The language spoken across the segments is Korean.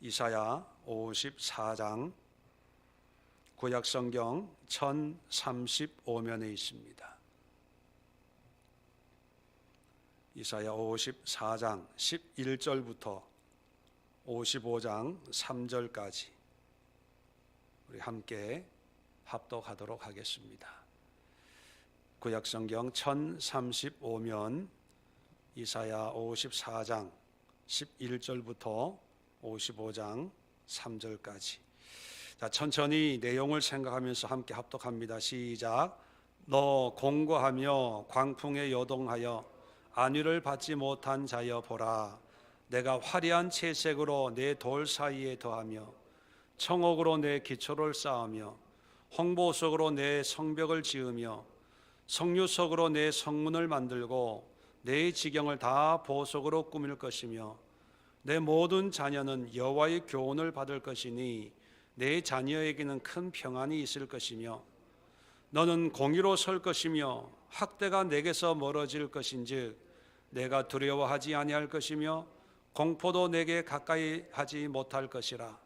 이사야 54장 구약성경 1035면에 있습니다. 이사야 54장 11절부터 55장 3절까지 우리 함께 합독하도록 하겠습니다. 구약성경 1035면 이사야 54장 11절부터 55장 3절까지. 자, 천천히 내용을 생각하면서 함께 합독합니다. 시작. 너 공고하며 광풍에 요동하여 안위를 받지 못한 자여 보라. 내가 화려한 채색으로 내 돌 사이에 더하며 청옥으로 내 기초를 쌓으며 홍보석으로 내 성벽을 지으며 석류석으로 내 성문을 만들고 내 지경을 다 보석으로 꾸밀 것이며 내 모든 자녀는 여호와의 교훈을 받을 것이니 내 자녀에게는 큰 평안이 있을 것이며 너는 공의로 설 것이며 학대가 내게서 멀어질 것인즉 내가 두려워하지 아니할 것이며 공포도 내게 가까이 하지 못할 것이라.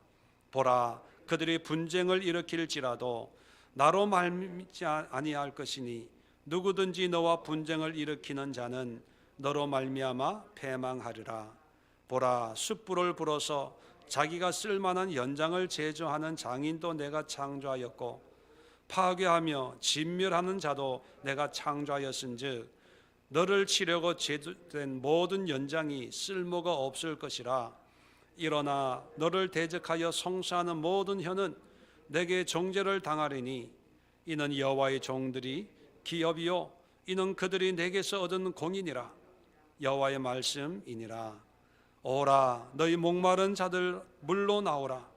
보라, 그들이 분쟁을 일으킬지라도 나로 말미암지 아니할 것이니 누구든지 너와 분쟁을 일으키는 자는 너로 말미암아 패망하리라. 보라, 숯불을 불어서 자기가 쓸만한 연장을 제조하는 장인도 내가 창조하였고 파괴하며 진멸하는 자도 내가 창조하였은즉 너를 치려고 제조된 모든 연장이 쓸모가 없을 것이라. 일어나 너를 대적하여 송사하는 모든 혀는 내게 정죄를 당하리니 이는 여호와의 종들이 기업이요 이는 그들이 내게서 얻은 공이니라. 여호와의 말씀이니라. 오라, 너희 목마른 자들 물로 나오라.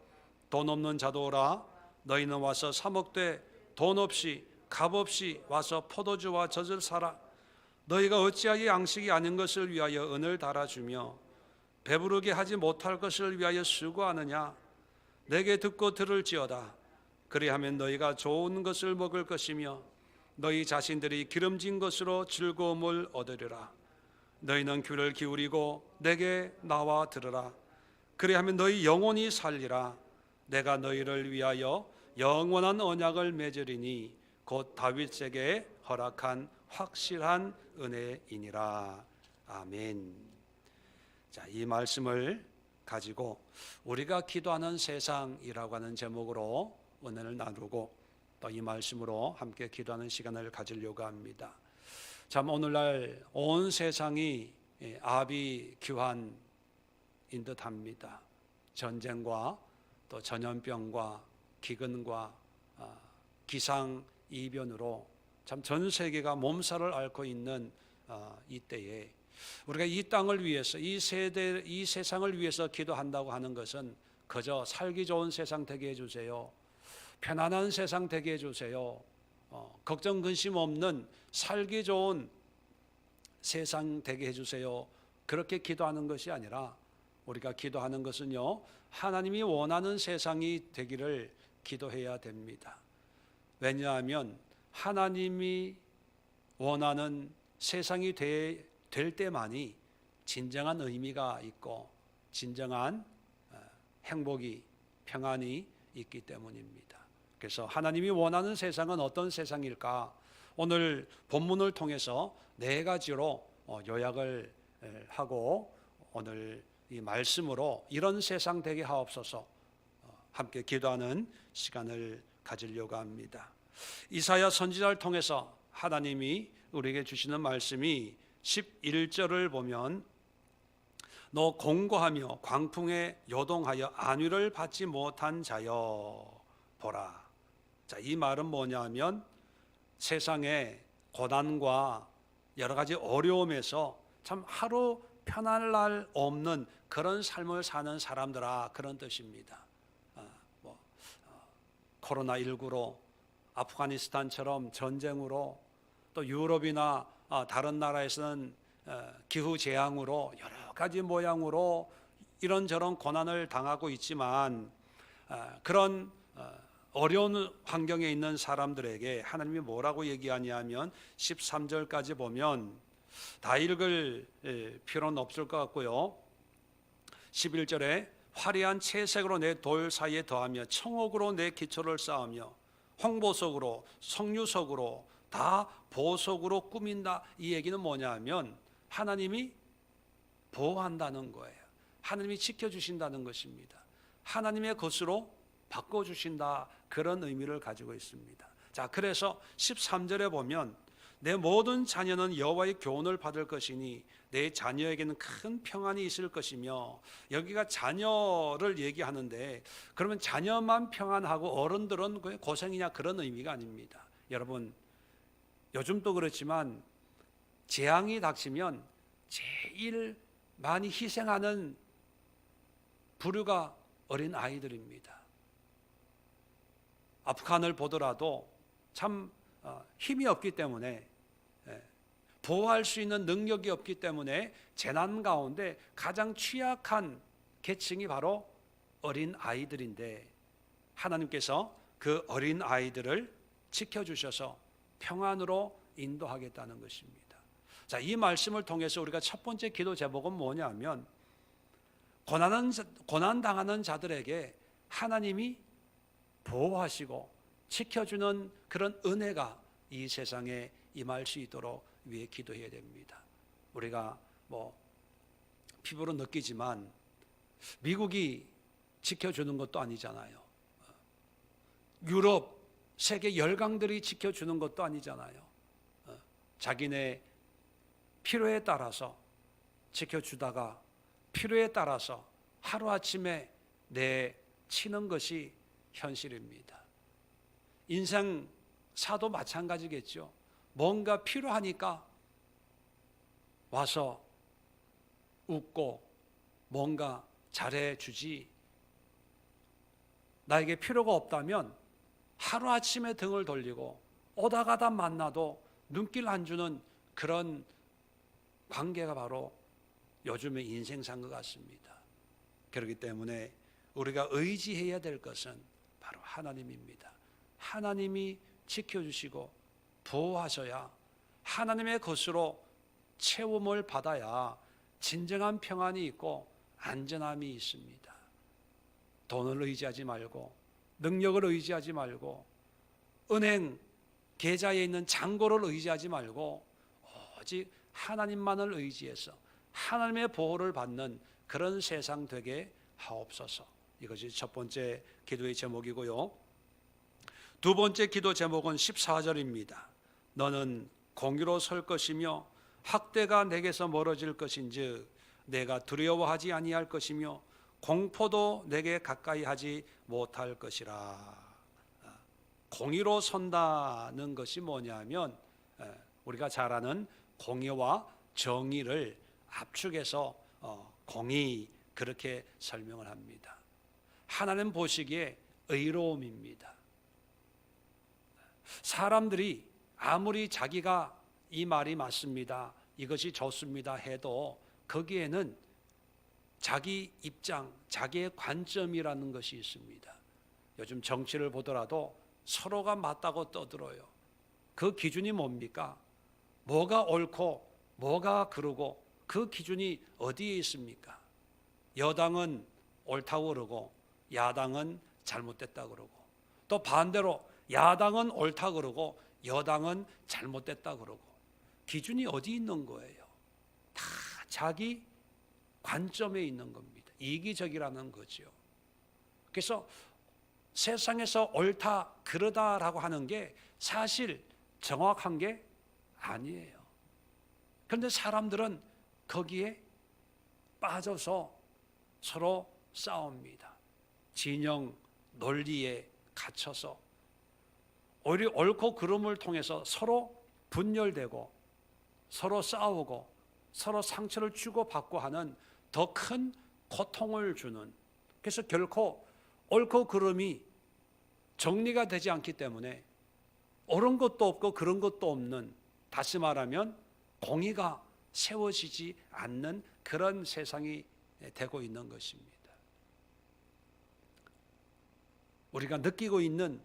돈 없는 자도 오라. 너희는 와서 사 먹되 돈 없이 값 없이 와서 포도주와 젖을 사라. 너희가 어찌하여 양식이 아닌 것을 위하여 은을 달아주며 배부르게 하지 못할 것을 위하여 수고하느냐. 내게 듣고 들을지어다. 그리하면 너희가 좋은 것을 먹을 것이며 너희 자신들이 기름진 것으로 즐거움을 얻으리라. 너희는 귀를 기울이고 내게 나와 들으라. 그리하면 너희 영혼이 살리라. 내가 너희를 위하여 영원한 언약을 맺으리니 곧 다윗에게 허락한 확실한 은혜이니라. 아멘. 자, 이 말씀을 가지고 우리가 기도하는 세상이라고 하는 제목으로 은혜를 나누고 또 이 말씀으로 함께 기도하는 시간을 가지려고 합니다. 참, 오늘날 온 세상이 아비규환인 듯합니다. 전쟁과 또 전염병과 기근과 기상이변으로 참 전 세계가 몸살을 앓고 있는 이때에 우리가 이 땅을 위해서 이 세상을 위해서 기도한다고 하는 것은 그저 살기 좋은 세상 되게 해주세요, 편안한 세상 되게 해주세요, 걱정 근심 없는 살기 좋은 세상 되게 해주세요, 그렇게 기도하는 것이 아니라 우리가 기도하는 것은요, 하나님이 원하는 세상이 되기를 기도해야 됩니다. 왜냐하면 하나님이 원하는 세상이 될 때만이 진정한 의미가 있고 진정한 행복이, 평안이 있기 때문입니다. 그래서 하나님이 원하는 세상은 어떤 세상일까? 오늘 본문을 통해서 네 가지로 요약을 하고 오늘 이 말씀으로 이런 세상 되게 하옵소서 함께 기도하는 시간을 가지려고 합니다. 이사야 선지자를 통해서 하나님이 우리에게 주시는 말씀이 11절을 보면 너 공고하며 광풍에 요동하여 안위를 받지 못한 자여 보라. 자, 이 말은 뭐냐면 세상의 고난과 여러 가지 어려움에서 참 하루 편할 날 없는 그런 삶을 사는 사람들아, 그런 뜻입니다. 코로나19로 아프가니스탄처럼 전쟁으로 또 유럽이나 다른 나라에서는 기후재앙으로 여러 가지 모양으로 이런저런 고난을 당하고 있지만 그런 어려운 환경에 있는 사람들에게 하나님이 뭐라고 얘기하냐면 13절까지 보면 다 읽을 필요는 없을 것 같고요. 11절에 화려한 채색으로 내 돌 사이에 더하며 청옥으로 내 기초를 쌓으며 홍보석으로 석류석으로 다 보석으로 꾸민다. 이 얘기는 뭐냐 하면 하나님이 보호한다는 거예요. 하나님이 지켜주신다는 것입니다. 하나님의 것으로 바꿔주신다. 그런 의미를 가지고 있습니다. 자, 그래서 13절에 보면 내 모든 자녀는 여호와의 교훈을 받을 것이니 내 자녀에게는 큰 평안이 있을 것이며, 여기가 자녀를 얘기하는데 그러면 자녀만 평안하고 어른들은 고생이냐, 그런 의미가 아닙니다. 여러분, 요즘도 그렇지만 재앙이 닥치면 제일 많이 희생하는 부류가 어린 아이들입니다. 아프간을 보더라도 참 힘이 없기 때문에, 보호할 수 있는 능력이 없기 때문에 재난 가운데 가장 취약한 계층이 바로 어린 아이들인데, 하나님께서 그 어린 아이들을 지켜주셔서 평안으로 인도하겠다는 것입니다. 자, 이 말씀을 통해서 우리가 첫 번째 기도 제목은 뭐냐면, 고난당하는 자들에게 하나님이 보호하시고 지켜주는 그런 은혜가 이 세상에 임할 수 있도록 위해 기도해야 됩니다. 우리가 피부로 느끼지만 미국이 지켜주는 것도 아니잖아요. 유럽, 세계 열강들이 지켜주는 것도 아니잖아요. 자기네 필요에 따라서 지켜주다가 필요에 따라서 하루아침에 내치는 것이 현실입니다. 인생사도 마찬가지겠죠. 뭔가 필요하니까 와서 웃고 뭔가 잘해주지, 나에게 필요가 없다면 하루아침에 등을 돌리고 오다 가다 만나도 눈길 안 주는 그런 관계가 바로 요즘의 인생사인 것 같습니다. 그렇기 때문에 우리가 의지해야 될 것은 바로 하나님입니다. 하나님이 지켜주시고 보호하셔야, 하나님의 것으로 채움을 받아야 진정한 평안이 있고 안전함이 있습니다. 돈을 의지하지 말고, 능력을 의지하지 말고, 은행 계좌에 있는 잔고를 의지하지 말고 오직 하나님만을 의지해서 하나님의 보호를 받는 그런 세상 되게 하옵소서. 이것이 첫 번째 기도의 제목이고요. 두 번째 기도 제목은 14절입니다. 너는 공의로 설 것이며 학대가 내게서 멀어질 것인즉 내가 두려워하지 아니할 것이며 공포도 내게 가까이 하지 못할 것이라. 공의로 선다는 것이 뭐냐면, 우리가 잘 아는 공의와 정의를 압축해서 공의, 그렇게 설명을 합니다. 하나님 보시기에 의로움입니다. 사람들이 아무리 자기가 이 말이 맞습니다, 이것이 좋습니다 해도 거기에는 자기 입장, 자기의 관점이라는 것이 있습니다. 요즘 정치를 보더라도 서로가 맞다고 떠들어요. 그 기준이 뭡니까? 뭐가 옳고 뭐가 그르고 그 기준이 어디에 있습니까? 여당은 옳다고 그러고 야당은 잘못됐다고 그러고, 또 반대로 야당은 옳다고 그러고 여당은 잘못됐다고 그러고, 기준이 어디 있는 거예요? 다 자기 관점에 있는 겁니다. 이기적이라는 거죠. 그래서 세상에서 옳다 그러다라고 하는 게 사실 정확한 게 아니에요. 그런데 사람들은 거기에 빠져서 서로 싸웁니다. 진영 논리에 갇혀서 오히려 옳고 그름을 통해서 서로 분열되고 서로 싸우고 서로 상처를 주고받고 하는 더 큰 고통을 주는, 그래서 결코 옳고 그름이 정리가 되지 않기 때문에 옳은 것도 없고 그런 것도 없는, 다시 말하면 공의가 세워지지 않는 그런 세상이 되고 있는 것입니다. 우리가 느끼고 있는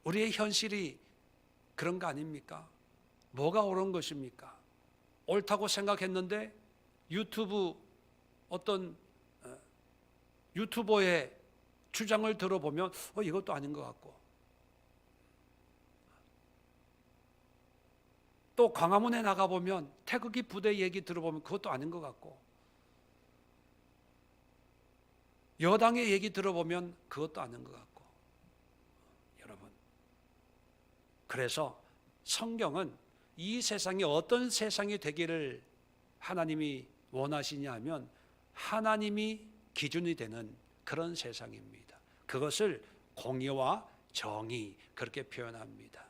우리의 현실이 그런 거 아닙니까? 뭐가 옳은 것입니까? 옳다고 생각했는데 유튜브 어떤 유튜버의 주장을 들어보면 이것도 아닌 것 같고, 또 광화문에 나가보면 태극기 부대 얘기 들어보면 그것도 아닌 것 같고, 여당의 얘기 들어보면 그것도 아닌 것 같고. 여러분, 그래서 성경은 이 세상이 어떤 세상이 되기를 하나님이 원하시냐면 하나님이 기준이 되는 그런 세상입니다. 그것을 공의와 정의 그렇게 표현합니다.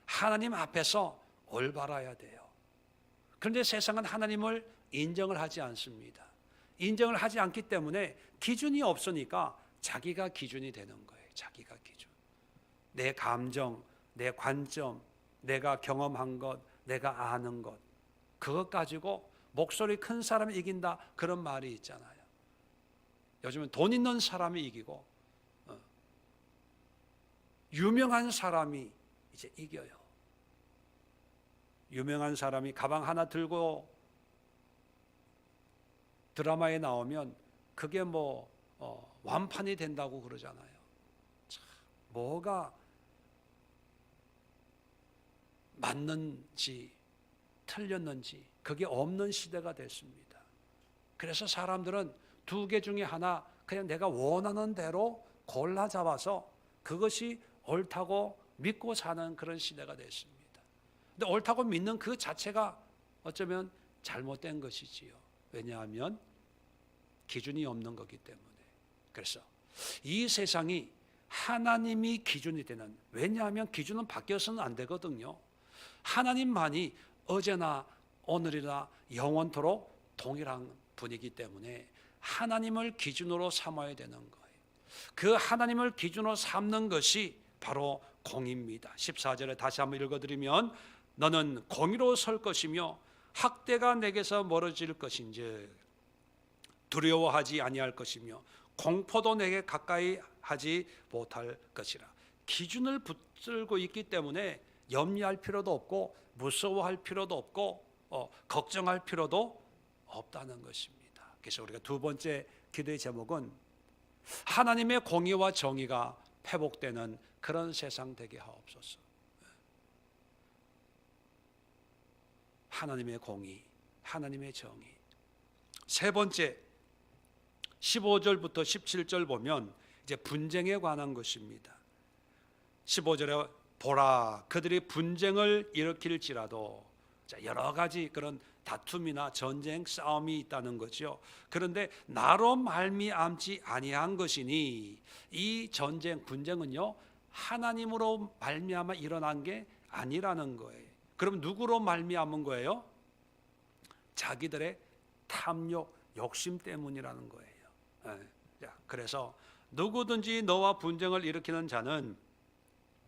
하나님 앞에서 올바라야 돼요. 그런데 세상은 하나님을 인정을 하지 않습니다. 인정을 하지 않기 때문에 기준이 없으니까 자기가 기준이 되는 거예요. 자기가 기준. 내 감정, 내 관점, 내가 경험한 것, 내가 아는 것, 그것 가지고 목소리 큰 사람이 이긴다, 그런 말이 있잖아요. 요즘은 돈 있는 사람이 이기고 유명한 사람이 이제 이겨요. 유명한 사람이 가방 하나 들고 드라마에 나오면 그게 완판이 된다고 그러잖아요. 참, 뭐가 맞는지 틀렸는지 그게 없는 시대가 됐습니다. 그래서 사람들은 두 개 중에 하나 그냥 내가 원하는 대로 골라 잡아서 그것이 옳다고 믿고 사는 그런 시대가 됐습니다. 근데 옳다고 믿는 그 자체가 어쩌면 잘못된 것이지요. 왜냐하면 기준이 없는 거기 때문에. 그래서 이 세상이 하나님이 기준이 되는, 왜냐하면 기준은 바뀌어서는 안 되거든요. 하나님만이 어제나 오늘이나 영원토록 동일한 분이기 때문에 하나님을 기준으로 삼아야 되는 거예요. 그 하나님을 기준으로 삼는 것이 바로 공의입니다. 14절에 다시 한번 읽어드리면 너는 공의로 설 것이며 학대가 내게서 멀어질 것인즉 두려워하지 아니할 것이며 공포도 내게 가까이 하지 못할 것이라. 기준을 붙들고 있기 때문에 염려할 필요도 없고 무서워할 필요도 없고 걱정할 필요도 없다는 것입니다. 그래서 우리가 두 번째 기도의 제목은 하나님의 공의와 정의가 회복되는 그런 세상 되게 하옵소서. 하나님의 공의, 하나님의 정의. 세 번째 15절부터 17절 보면 이제 분쟁에 관한 것입니다. 15절에 보라 그들이 분쟁을 일으킬지라도, 여러 가지 그런 다툼이나 전쟁 싸움이 있다는 거죠. 그런데 나로 말미암지 아니한 것이니, 이 전쟁 분쟁은요 하나님으로 말미암아 일어난 게 아니라는 거예요. 그럼 누구로 말미암은 거예요? 자기들의 탐욕, 욕심 때문이라는 거예요. 그래서 누구든지 너와 분쟁을 일으키는 자는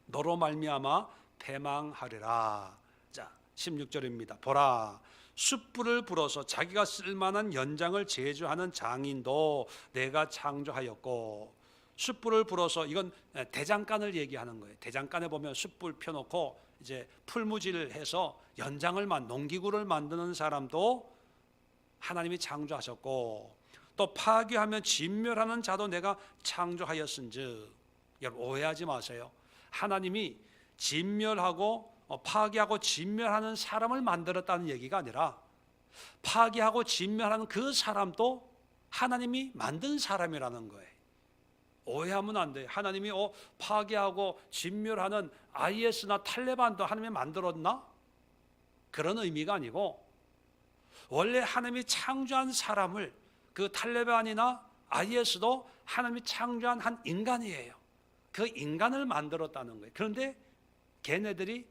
너로 말미암아 패망하리라. 자, 16절입니다. 보라 숯불을 불어서 자기가 쓸만한 연장을 제조하는 장인도 내가 창조하였고, 숯불을 불어서, 이건 대장간을 얘기하는 거예요. 대장간에 보면 숯불 펴놓고 이제 풀무질을 해서 연장을 농기구를 만드는 사람도 하나님이 창조하셨고, 또 파괴하면 진멸하는 자도 내가 창조하였은즉. 여러분 오해하지 마세요. 하나님이 진멸하고 파괴하고 진멸하는 사람을 만들었다는 얘기가 아니라 파괴하고 진멸하는 그 사람도 하나님이 만든 사람이라는 거예요. 오해하면 안 돼요. 하나님이 파괴하고 진멸하는 IS나 탈레반도 하나님이 만들었나? 그런 의미가 아니고, 원래 하나님이 창조한 사람을, 그 탈레반이나 IS도 하나님이 창조한 한 인간이에요. 그 인간을 만들었다는 거예요. 그런데 걔네들이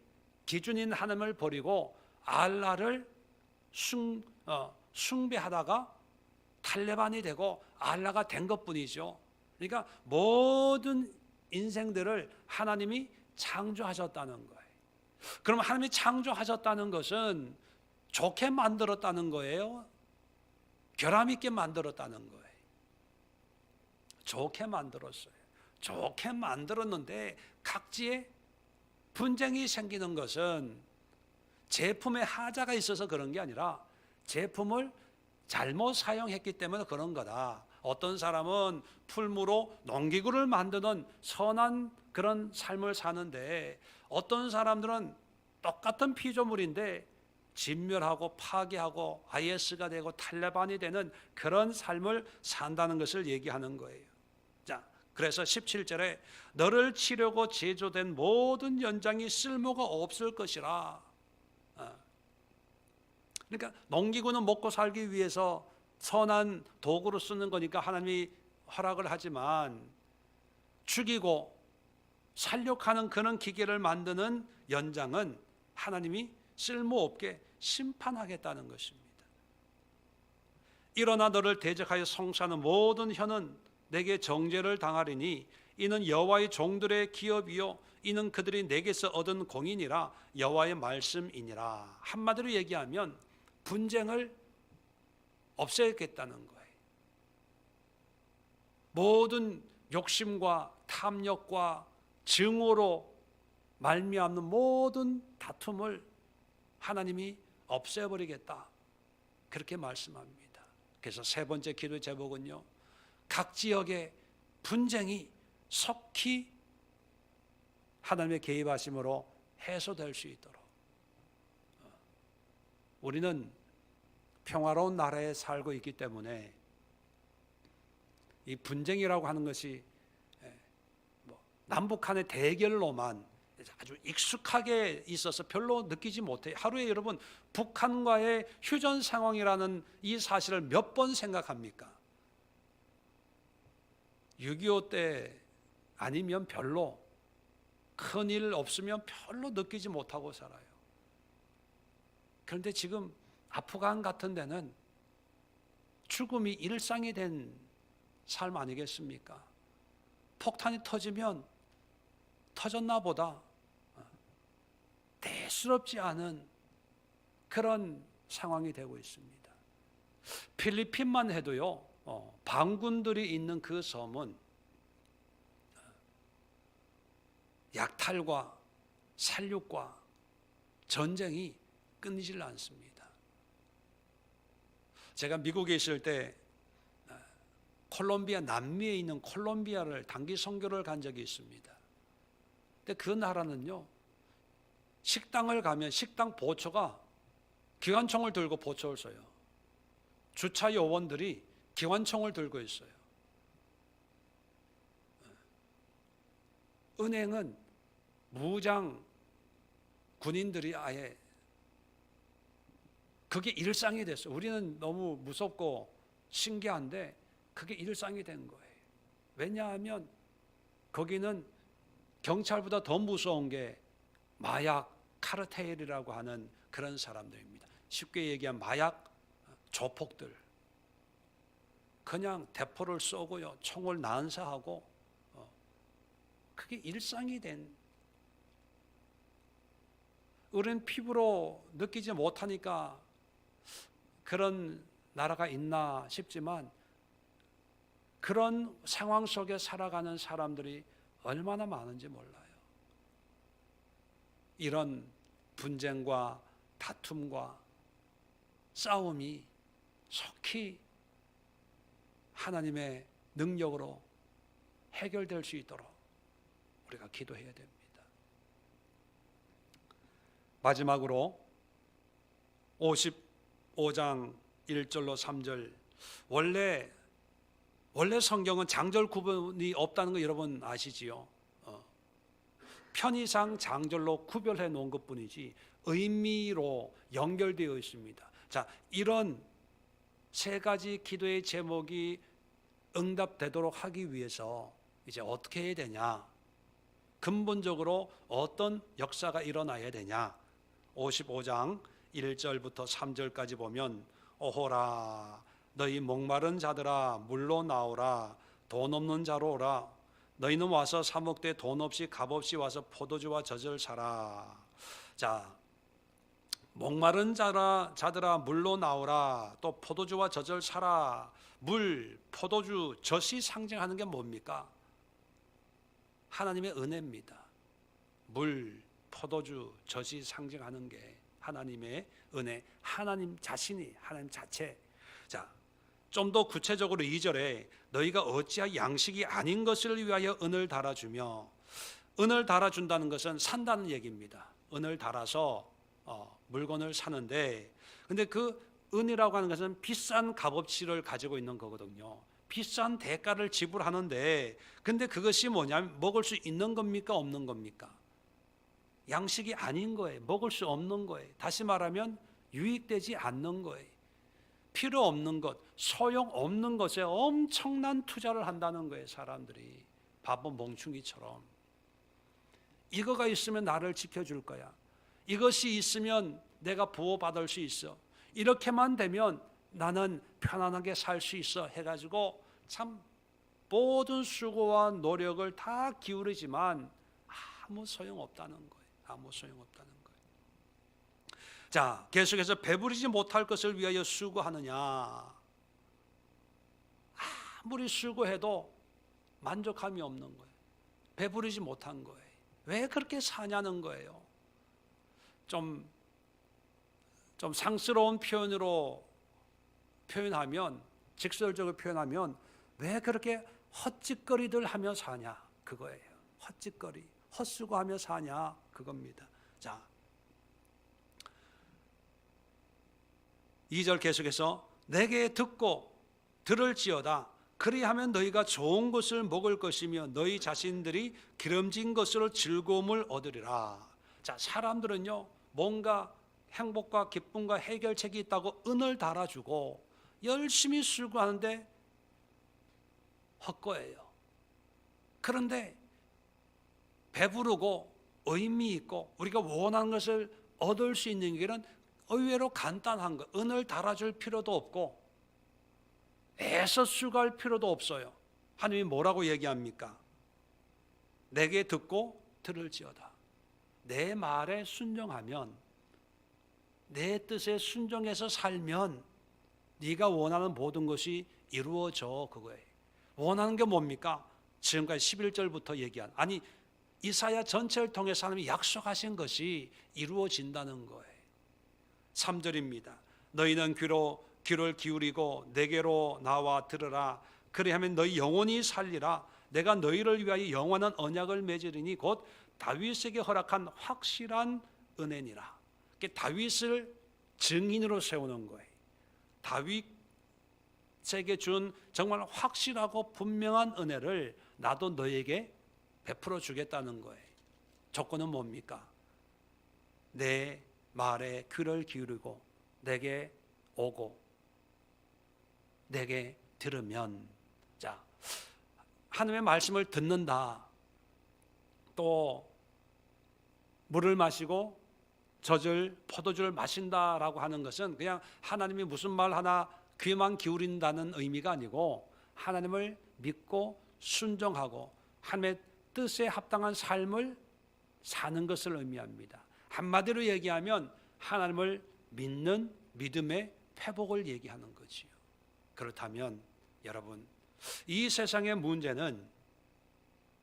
기준인 하나님을 버리고 알라를 숭배하다가 탈레반이 되고 알라가 된 것뿐이죠. 그러니까 모든 인생들을 하나님이 창조하셨다는 거예요. 그럼 하나님이 창조하셨다는 것은 좋게 만들었다는 거예요? 결함 있게 만들었다는 거예요? 좋게 만들었어요. 좋게 만들었는데 각지에 분쟁이 생기는 것은 제품에 하자가 있어서 그런 게 아니라 제품을 잘못 사용했기 때문에 그런 거다. 어떤 사람은 풀무로 농기구를 만드는 선한 그런 삶을 사는데, 어떤 사람들은 똑같은 피조물인데 진멸하고 파괴하고 IS가 되고 탈레반이 되는 그런 삶을 산다는 것을 얘기하는 거예요. 자, 그래서 17절에 너를 치려고 제조된 모든 연장이 쓸모가 없을 것이라. 그러니까 농기구는 먹고 살기 위해서 선한 도구로 쓰는 거니까 하나님이 허락을 하지만, 죽이고 살육하는 그런 기계를 만드는 연장은 하나님이 쓸모없게 심판하겠다는 것입니다. 일어나 너를 대적하여 성사하는 모든 혀는 내게 정죄를 당하리니 이는 여호와의 종들의 기업이요 이는 그들이 내게서 얻은 공인이라 여호와의 말씀이니라. 한마디로 얘기하면 분쟁을 없애겠다는 거예요. 모든 욕심과 탐욕과 증오로 말미암는 모든 다툼을 하나님이 없애버리겠다, 그렇게 말씀합니다. 그래서 세 번째 기도의 제목은요, 각 지역의 분쟁이 속히 하나님의 개입하심으로 해소될 수 있도록. 우리는 평화로운 나라에 살고 있기 때문에 이 분쟁이라고 하는 것이 남북한의 대결로만 아주 익숙하게 있어서 별로 느끼지 못해요. 하루에 여러분 북한과의 휴전 상황이라는 이 사실을 몇 번 생각합니까? 6.25 때 아니면 별로, 큰일 없으면 별로 느끼지 못하고 살아요. 그런데 지금 아프간 같은 데는 죽음이 일상이 된 삶 아니겠습니까? 폭탄이 터지면 터졌나 보다 대수롭지 않은 그런 상황이 되고 있습니다. 필리핀만 해도요, 반군들이 있는 그 섬은 약탈과 살육과 전쟁이 끊이질 않습니다. 제가 미국에 있을 때 콜롬비아, 남미에 있는 콜롬비아를 단기 선교를 간 적이 있습니다. 근데 그 나라는요, 식당을 가면 식당 보초가 기관총을 들고 보초를 쏘요. 주차 요원들이 기관총을 들고 있어요. 은행은 무장 군인들이 아예 그게 일상이 됐어요. 우리는 너무 무섭고 신기한데 그게 일상이 된 거예요. 왜냐하면 거기는 경찰보다 더 무서운 게 마약 카르텔이라고 하는 그런 사람들입니다. 쉽게 얘기하면 마약 조폭들. 그냥 대포를 쏘고요, 총을 난사하고, 그게 일상이 된. 우리는 피부로 느끼지 못하니까 그런 나라가 있나 싶지만, 그런 상황 속에 살아가는 사람들이 얼마나 많은지 몰라요. 이런 분쟁과 다툼과 싸움이 속히 하나님의 능력으로 해결될 수 있도록 우리가 기도해야 됩니다. 마지막으로 55장 1절로 3절, 원래 성경은 장절 구분이 없다는 거 여러분 아시지요? 편의상 장절로 구별해 놓은 것뿐이지 의미로 연결되어 있습니다. 자, 이런 세 가지 기도의 제목이 응답되도록 하기 위해서 이제 어떻게 해야 되냐? 근본적으로 어떤 역사가 일어나야 되냐? 55장 1절부터 3절까지 보면, 오호라 너희 목마른 자들아 물로 나오라, 돈 없는 자로 오라. 너희는 와서 사 먹되 돈 없이 값 없이 와서 포도주와 젖을 사라. 자, 목마른 자들아 물로 나오라, 또 포도주와 젖을 사라. 물, 포도주, 젖이 상징하는 게 뭡니까? 하나님의 은혜입니다. 물, 포도주, 젖이 상징하는 게 하나님의 은혜, 하나님 자신이, 하나님 자체. 자, 좀 더 구체적으로 2절에 너희가 어찌하여 양식이 아닌 것을 위하여 은을 달아주며, 은을 달아준다는 것은 산다는 얘기입니다. 은을 달아서 물건을 사는데, 근데 그 은이라고 하는 것은 비싼 값어치를 가지고 있는 거거든요. 비싼 대가를 지불하는데, 근데 그것이 뭐냐면 먹을 수 있는 겁니까 없는 겁니까? 양식이 아닌 거예요. 먹을 수 없는 거예요. 다시 말하면 유익되지 않는 거예요. 필요 없는 것, 소용 없는 것에 엄청난 투자를 한다는 거예요. 사람들이 바보 멍충이처럼. 이거가 있으면 나를 지켜줄 거야. 이것이 있으면 내가 보호받을 수 있어. 이렇게만 되면 나는 편안하게 살 수 있어 해가지고 참 모든 수고와 노력을 다 기울이지만 아무 소용없다는 거예요. 아무 소용없다는 거예요. 자, 계속해서 배부르지 못할 것을 위하여 수고하느냐. 아무리 수고해도 만족함이 없는 거예요. 배부르지 못한 거예요. 왜 그렇게 사냐는 거예요. 좀 상스러운 표현으로 표현하면, 직설적으로 표현하면 왜 그렇게 헛짓거리들 하며 사냐 그거예요. 헛짓거리, 헛수고하며 사냐 그겁니다. 자, 2절 계속해서 내게 듣고 들을지어다. 그리하면 너희가 좋은 것을 먹을 것이며 너희 자신들이 기름진 것으로 즐거움을 얻으리라. 자, 사람들은요 뭔가 행복과 기쁨과 해결책이 있다고 은을 달아주고 열심히 수고하는데 헛거예요. 그런데 배부르고 의미 있고 우리가 원하는 것을 얻을 수 있는 길은 의외로 간단한 거. 은을 달아줄 필요도 없고 애써 수고할 필요도 없어요. 하나님이 뭐라고 얘기합니까? 내게 듣고 들을지어다. 내 말에 순종하면, 내 뜻에 순종해서 살면 네가 원하는 모든 것이 이루어져. 그거예요. 원하는 게 뭡니까? 지금까지 11절부터 얘기한, 아니 이사야 전체를 통해서 하나님이 약속하신 것이 이루어진다는 거예요. 3절입니다. 너희는 귀를 기울이고 내게로 나와 들으라. 그리하면 너희 영혼이 살리라. 내가 너희를 위하여 영원한 언약을 맺으리니 곧 다윗에게 허락한 확실한 은혜니라. 다윗을 증인으로 세우는 거예요. 다윗에게 준 정말 확실하고 분명한 은혜를 나도 너에게 베풀어 주겠다는 거예요. 조건은 뭡니까? 내 말에 귀를 기울이고 내게 오고 내게 들으면. 자, 하나님의 말씀을 듣는다, 또 물을 마시고 젖을 포도주를 마신다라고 하는 것은 그냥 하나님이 무슨 말 하나 귀만 기울인다는 의미가 아니고 하나님을 믿고 순종하고 하나님의 뜻에 합당한 삶을 사는 것을 의미합니다. 한마디로 얘기하면 하나님을 믿는 믿음의 회복을 얘기하는 거지요. 그렇다면 여러분, 이 세상의 문제는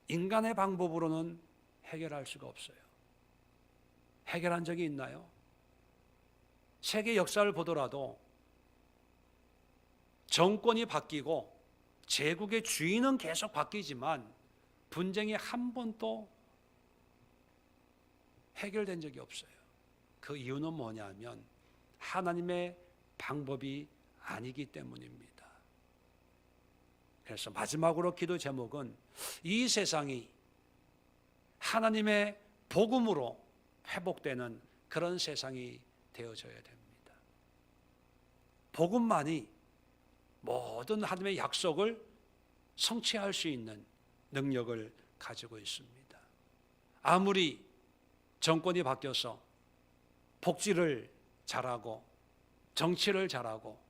인간의 방법으로는 해결할 수가 없어요. 해결한 적이 있나요? 세계 역사를 보더라도 정권이 바뀌고 제국의 주인은 계속 바뀌지만 분쟁이 한 번도 해결된 적이 없어요. 그 이유는 뭐냐면 하나님의 방법이 아니기 때문입니다. 그래서 마지막으로 기도 제목은 이 세상이 하나님의 복음으로 회복되는 그런 세상이 되어져야 됩니다. 복음만이 모든 하나님의 약속을 성취할 수 있는 능력을 가지고 있습니다. 아무리 정권이 바뀌어서 복지를 잘하고 정치를 잘하고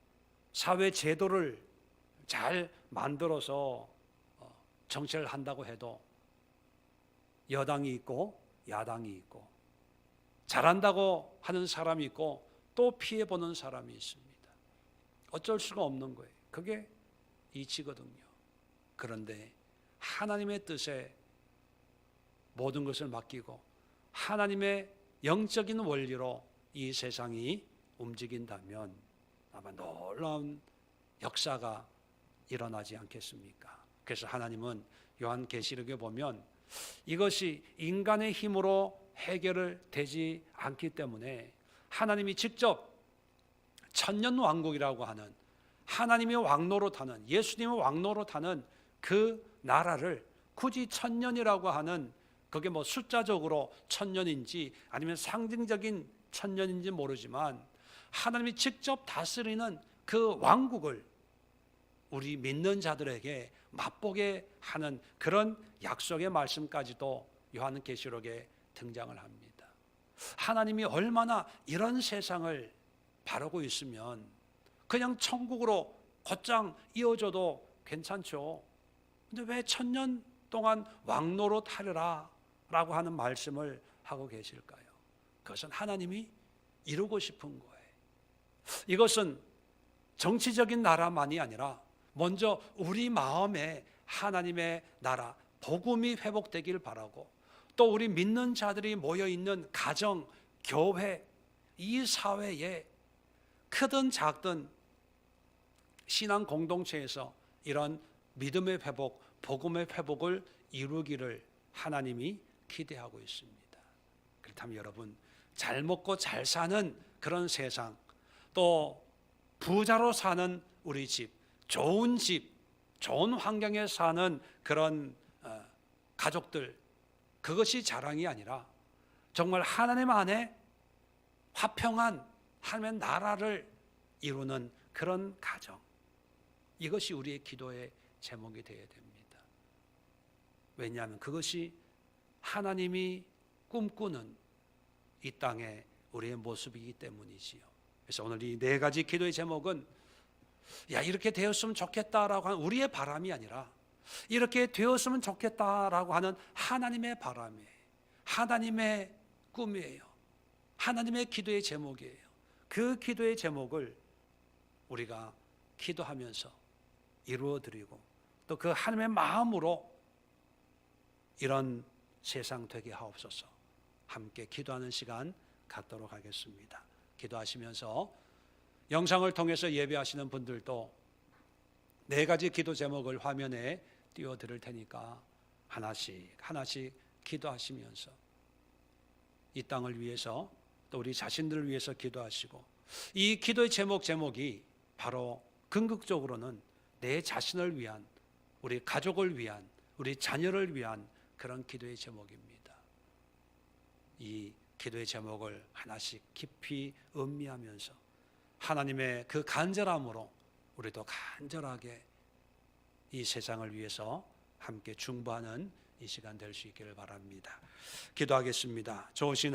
사회 제도를 잘 만들어서 정치를 한다고 해도 여당이 있고 야당이 있고 잘한다고 하는 사람이 있고 또 피해보는 사람이 있습니다. 어쩔 수가 없는 거예요. 그게 이치거든요. 그런데 하나님의 뜻에 모든 것을 맡기고 하나님의 영적인 원리로 이 세상이 움직인다면 아마 놀라운 역사가 일어나지 않겠습니까? 그래서 하나님은 요한계시록에 보면 이것이 인간의 힘으로 해결을 되지 않기 때문에 하나님이 직접 천년왕국이라고 하는 하나님의 왕노로 타는, 예수님의 왕노로 타는 그 나라를 굳이 천년이라고 하는, 그게 뭐 숫자적으로 천년인지 아니면 상징적인 천년인지 모르지만 하나님이 직접 다스리는 그 왕국을 우리 믿는 자들에게 맛보게 하는 그런 약속의 말씀까지도 요한계시록에 등장을 합니다. 하나님이 얼마나 이런 세상을 바라고 있으면 그냥 천국으로 곧장 이어져도 괜찮죠. 근데 왜 천년 동안 왕노로 타려라 라고 하는 말씀을 하고 계실까요? 그것은 하나님이 이루고 싶은 거예요. 이것은 정치적인 나라만이 아니라 먼저 우리 마음에 하나님의 나라, 복음이 회복되길 바라고, 또 우리 믿는 자들이 모여있는 가정, 교회, 이 사회에 크든 작든 신앙 공동체에서 이런 믿음의 회복, 복음의 회복을 이루기를 하나님이 기대하고 있습니다. 그렇다면 여러분, 잘 먹고 잘 사는 그런 세상, 또 부자로 사는 우리 집, 좋은 환경에 사는 그런 가족들, 그것이 자랑이 아니라 정말 하나님 안에 화평한 하나님의 나라를 이루는 그런 가정, 이것이 우리의 기도의 제목이 되어야 됩니다. 왜냐하면 그것이 하나님이 꿈꾸는 이 땅의 우리의 모습이기 때문이지요. 그래서 오늘 이 네 가지 기도의 제목은 이렇게 되었으면 좋겠다라고 하는 우리의 바람이 아니라 이렇게 되었으면 좋겠다라고 하는 하나님의 바람이에요. 하나님의 꿈이에요. 하나님의 기도의 제목이에요. 그 기도의 제목을 우리가 기도하면서 이루어드리고 또 그 하나님의 마음으로 이런 세상 되게 하옵소서. 함께 기도하는 시간 갖도록 하겠습니다. 기도하시면서 영상을 통해서 예배하시는 분들도 네 가지 기도 제목을 화면에 띄워드릴 테니까 하나씩 기도하시면서 이 땅을 위해서 또 우리 자신들을 위해서 기도하시고, 이 기도의 제목이 바로 궁극적으로는 내 자신을 위한, 우리 가족을 위한, 우리 자녀를 위한 그런 기도의 제목입니다. 이 기도의 제목을 하나씩 깊이 음미하면서 하나님의 그 간절함으로 우리도 간절하게 이 세상을 위해서 함께 중보하는 이 시간 될 수 있기를 바랍니다. 기도하겠습니다. 좋으신 하나님,